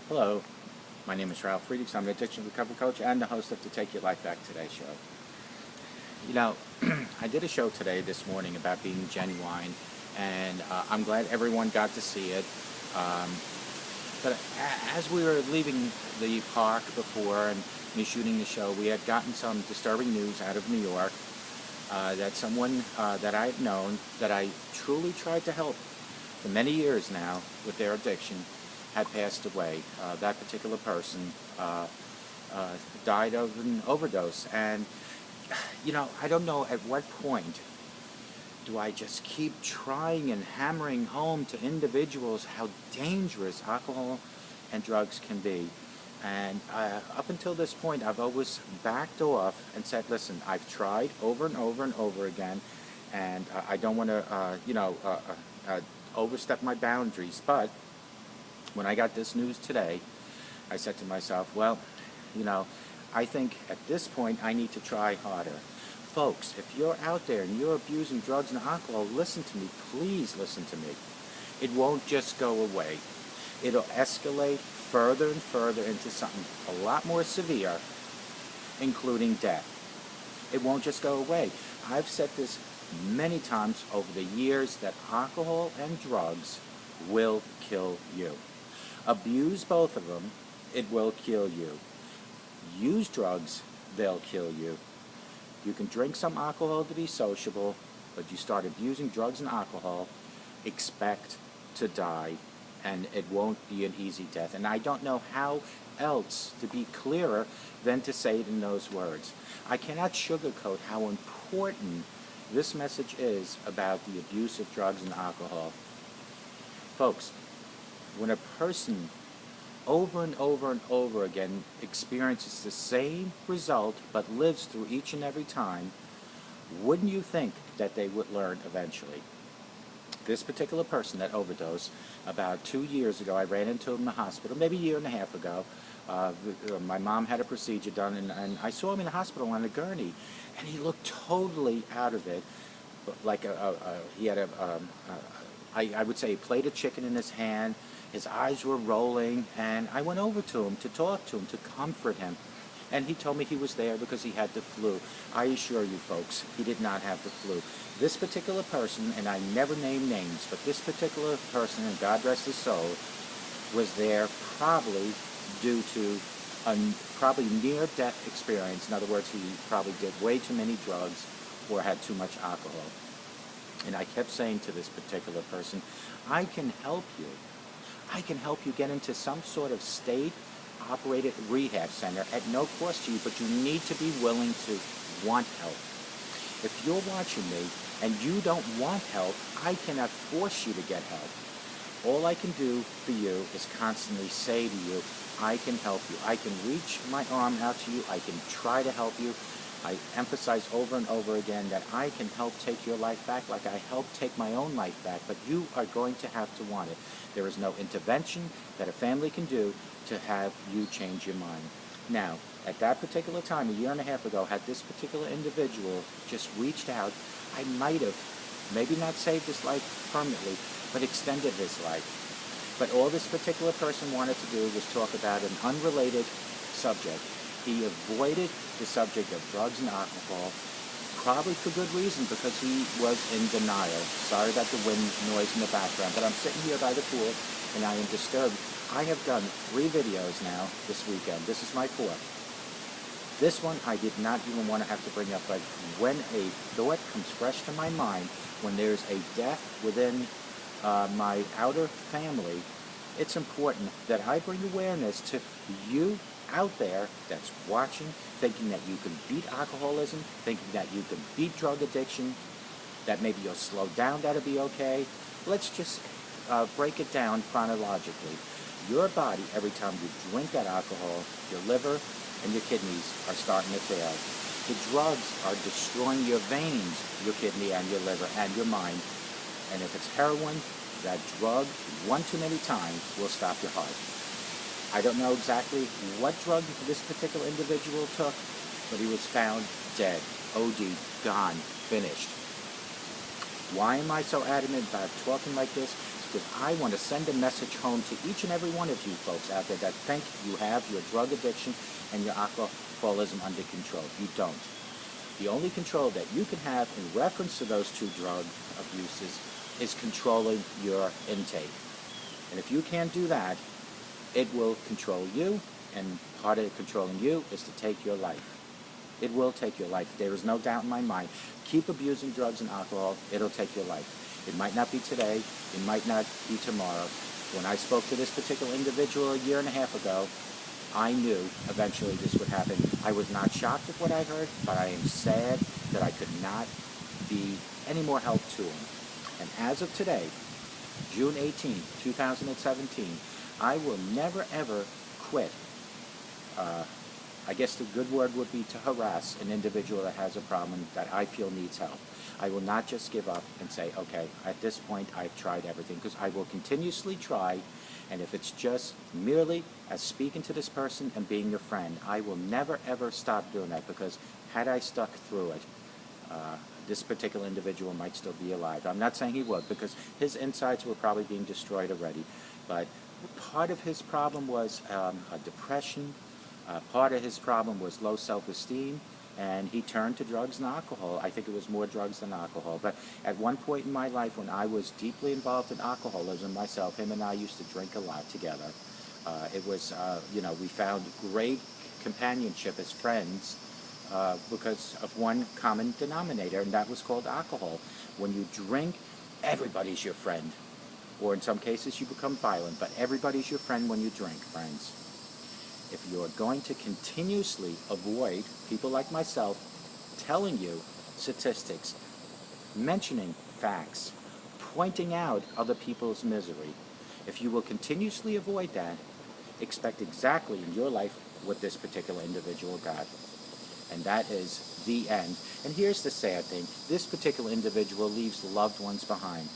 Hello, my name is Ralf Friedrichs. I'm an addiction recovery coach and the host of the Take Your Life Back Today show. You know, I did a show today, this morning, about being genuine, and I'm glad everyone got to see it. But as we were leaving the park before and me shooting the show, we had gotten some disturbing news out of New York that someone that I had known, that I truly tried to help for many years now with their addiction, had passed away. That particular person died of an overdose. And, you know, I don't know at what point do I just keep trying and hammering home to individuals how dangerous alcohol and drugs can be. And up until this point, I've always backed off and said, listen, I've tried over and over and over again, and I don't want to, overstep my boundaries. But when I got this news today, I said to myself, well, you know, I think at this point I need to try harder. Folks, if you're out there and you're abusing drugs and alcohol, listen to me. Please listen to me. It won't just go away. It'll escalate further and further into something a lot more severe, including death. It won't just go away. I've said this many times over the years that alcohol and drugs will kill you. Abuse both of them, it will kill you. Use drugs, they'll kill you. You can drink some alcohol to be sociable, but you start abusing drugs and alcohol, expect to die, and it won't be an easy death. And I don't know how else to be clearer than to say it in those words. I cannot sugarcoat how important this message is about the abuse of drugs and alcohol. Folks, when a person over and over and over again experiences the same result but lives through each and every time, wouldn't you think that they would learn eventually? This particular person that overdosed, about 2 years ago, I ran into him in the hospital, maybe a year and a half ago. My mom had a procedure done, and I saw him in the hospital on a gurney, and he looked totally out of it, like he had I would say, a plate of chicken in his hand. His eyes were rolling, and I went over to him to talk to him, to comfort him. And he told me he was there because he had the flu. I assure you, folks, he did not have the flu. This particular person, and I never name names, but this particular person, and God rest his soul, was there probably due to a probably near-death experience. In other words, he probably did way too many drugs or had too much alcohol. And I kept saying to this particular person, I can help you. I can help you get into some sort of state-operated rehab center at no cost to you, but you need to be willing to want help. If you're watching me and you don't want help, I cannot force you to get help. All I can do for you is constantly say to you, I can help you. I can reach my arm out to you. I can try to help you. I emphasize over and over again that I can help take your life back like I helped take my own life back, but you are going to have to want it. There is no intervention that a family can do to have you change your mind. Now, at that particular time, a year and a half ago, had this particular individual just reached out, I might have maybe not saved his life permanently, but extended his life. But all this particular person wanted to do was talk about an unrelated subject. He avoided the subject of drugs and alcohol, probably for good reason, because he was in denial. Sorry about the wind noise in the background, but I'm sitting here by the pool and I am disturbed. I have done 3 videos now this weekend. This is my 4th. This one I did not even want to have to bring up, but when a thought comes fresh to my mind, when there's a death within my outer family, it's important that I bring awareness to you out there that's watching, thinking that you can beat alcoholism, thinking that you can beat drug addiction, that maybe you'll slow down, that'll be okay. Let's just break it down chronologically. Your body, every time you drink that alcohol, your liver and your kidneys are starting to fail. The drugs are destroying your veins, your kidney and your liver and your mind. And if it's heroin, that drug, one too many times, will stop your heart. I don't know exactly what drug this particular individual took, but he was found dead, OD, gone, finished. Why am I so adamant about talking like this? It's because I want to send a message home to each and every one of you folks out there that think you have your drug addiction and your alcoholism under control. You don't. The only control that you can have in reference to those two drug abuses is controlling your intake. And if you can't do that, it will control you, and part of controlling you is to take your life. It will take your life. There is no doubt in my mind. Keep abusing drugs and alcohol, it'll take your life. It might not be today, it might not be tomorrow. When I spoke to this particular individual a year and a half ago, I knew eventually this would happen. I was not shocked at what I heard, but I am sad that I could not be any more help to him. And as of today, June 18, 2017, I will never ever quit. I guess the good word would be to harass an individual that has a problem that I feel needs help. I will not just give up and say, okay, at this point I've tried everything, because I will continuously try, and if it's just merely as speaking to this person and being your friend, I will never ever stop doing that, because had I stuck through it, this particular individual might still be alive. I'm not saying he would, because his insides were probably being destroyed already, but part of his problem was a depression. Part of his problem was low self-esteem, and he turned to drugs and alcohol. I think it was more drugs than alcohol. But at one point in my life, when I was deeply involved in alcoholism myself, him and I used to drink a lot together. It was, we found great companionship as friends because of one common denominator, and that was called alcohol. When you drink, everybody's your friend. Or in some cases, you become violent, but everybody's your friend when you drink, friends. If you're going to continuously avoid people like myself telling you statistics, mentioning facts, pointing out other people's misery, if you will continuously avoid that, expect exactly in your life what this particular individual got. And that is the end. And here's the sad thing. This particular individual leaves loved ones behind.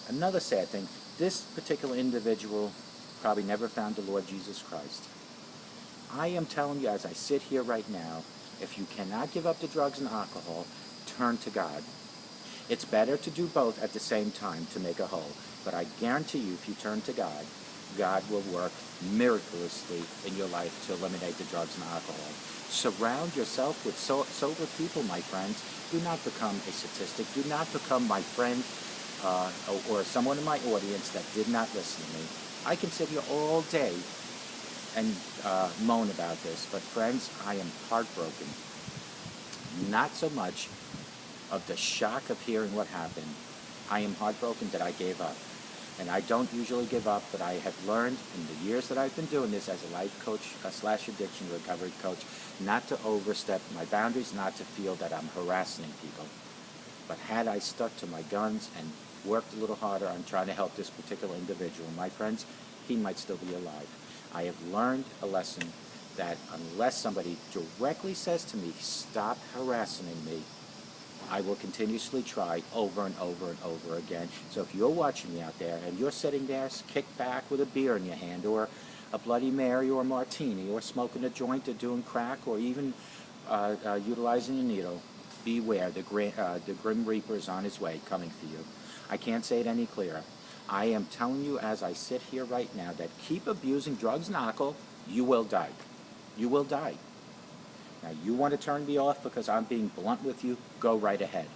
Another sad thing, this particular individual probably never found the Lord Jesus Christ. I am telling you, as I sit here right now, if you cannot give up the drugs and alcohol, turn to God. It's better to do both at the same time to make a whole. But I guarantee you, if you turn to God, God will work miraculously in your life to eliminate the drugs and alcohol. Surround yourself with sober people, my friends. Do not become a statistic. Do not become my friend or someone in my audience that did not listen to me. I can sit here all day and moan about this, but friends, I am heartbroken. Not so much of the shock of hearing what happened. I am heartbroken that I gave up. And I don't usually give up, but I have learned in the years that I've been doing this as a life coach / addiction recovery coach, not to overstep my boundaries, not to feel that I'm harassing people. But had I stuck to my guns and worked a little harder on trying to help this particular individual, my friends, he might still be alive. I have learned a lesson that unless somebody directly says to me, stop harassing me, I will continuously try over and over and over again. So if you're watching me out there and you're sitting there kicked back with a beer in your hand, or a Bloody Mary or a martini, or smoking a joint, or doing crack, or even utilizing a needle, beware, the Grim Reaper is on his way, coming for you. I can't say it any clearer. I am telling you as I sit here right now that keep abusing drugs and alcohol, you will die. You will die. Now, you want to turn me off because I'm being blunt with you, go right ahead.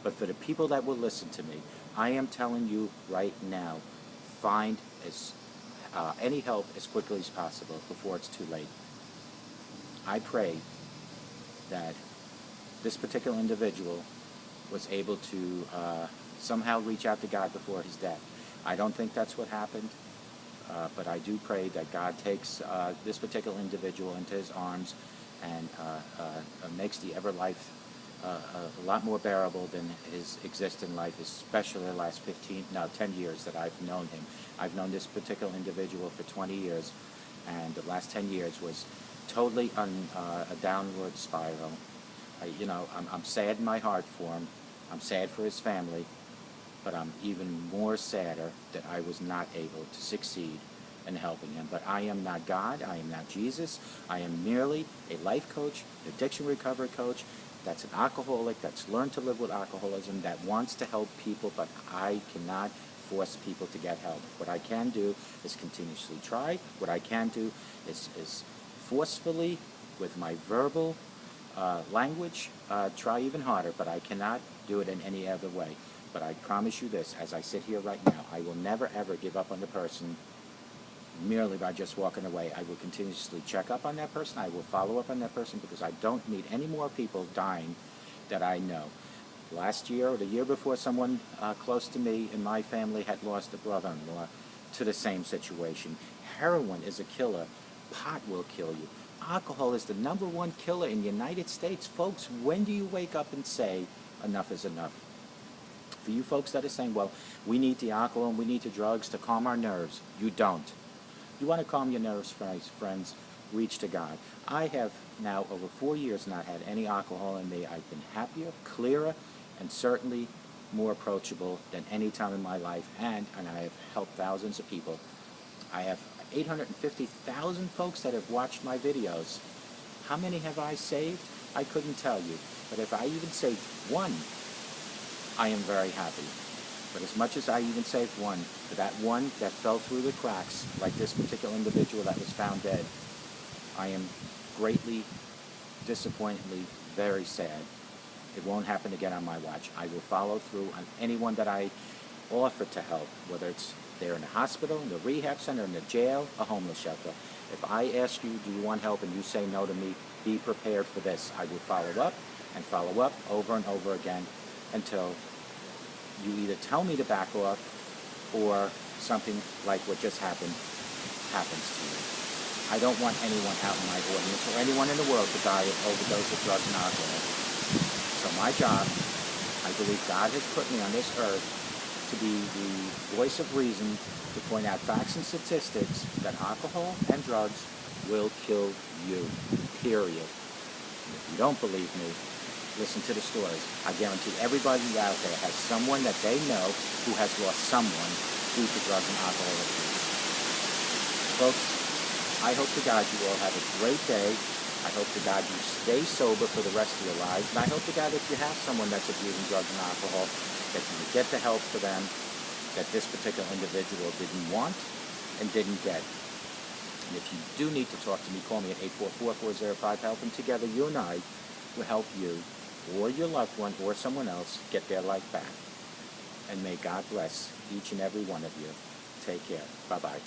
But for the people that will listen to me, I am telling you right now, find any help as quickly as possible before it's too late. I pray that this particular individual was able to somehow reach out to God before his death. I don't think that's what happened, but I do pray that God takes this particular individual into his arms and makes the ever life a lot more bearable than his existing life, especially the last 10 years that I've known him. I've known this particular individual for 20 years, and the last 10 years was totally on a downward spiral. I'm sad in my heart for him. I'm sad for his family, but I'm even more sadder that I was not able to succeed in helping him. But I am not God, I am not Jesus, I am merely a life coach, addiction recovery coach, that's an alcoholic, that's learned to live with alcoholism, that wants to help people, but I cannot force people to get help. What I can do is continuously try. What I can do is forcefully, with my verbal language, try even harder, but I cannot do it in any other way. But I promise you this, as I sit here right now, I will never ever give up on the person merely by just walking away. I will continuously check up on that person. I will follow up on that person, because I don't need any more people dying that I know. Last year or the year before, someone close to me in my family had lost a brother-in-law to the same situation. Heroin is a killer. Pot will kill you. Alcohol is the #1 killer in the United States. Folks, when do you wake up and say, enough is enough? For you folks that are saying, well, we need the alcohol and we need the drugs to calm our nerves, you don't. You want to calm your nerves, friends, reach to God. I have now over 4 years not had any alcohol in me. I've been happier, clearer, and certainly more approachable than any time in my life, and I have helped thousands of people. I have 850,000 folks that have watched my videos. How many have I saved? I couldn't tell you. But if I even saved one, I am very happy. But as much as I even saved one, for that one that fell through the cracks, like this particular individual that was found dead, I am greatly, disappointedly, very sad. It won't happen again on my watch. I will follow through on anyone that I offer to help, whether it's they're in a hospital, in the rehab center, in the jail, a homeless shelter. If I ask you, do you want help, and you say no to me, be prepared for this. I will follow up and follow up over and over again until you either tell me to back off or something like what just happened happens to you. I don't want anyone out in my audience or anyone in the world to die of overdose of drugs and alcohol. So my job, I believe God has put me on this earth to be the voice of reason, to point out facts and statistics that alcohol and drugs will kill you, period. And if you don't believe me, listen to the stories. I guarantee everybody out there has someone that they know who has lost someone due to drug and alcohol abuse. Folks, I hope to God you all have a great day. I hope to God you stay sober for the rest of your lives. And I hope to God if you have someone that's abusing drugs and alcohol, that you get the help for them that this particular individual didn't want and didn't get. And if you do need to talk to me, call me at 844-405-HELP, and together you and I will help you or your loved one or someone else get their life back. And may God bless each and every one of you. Take care. Bye-bye.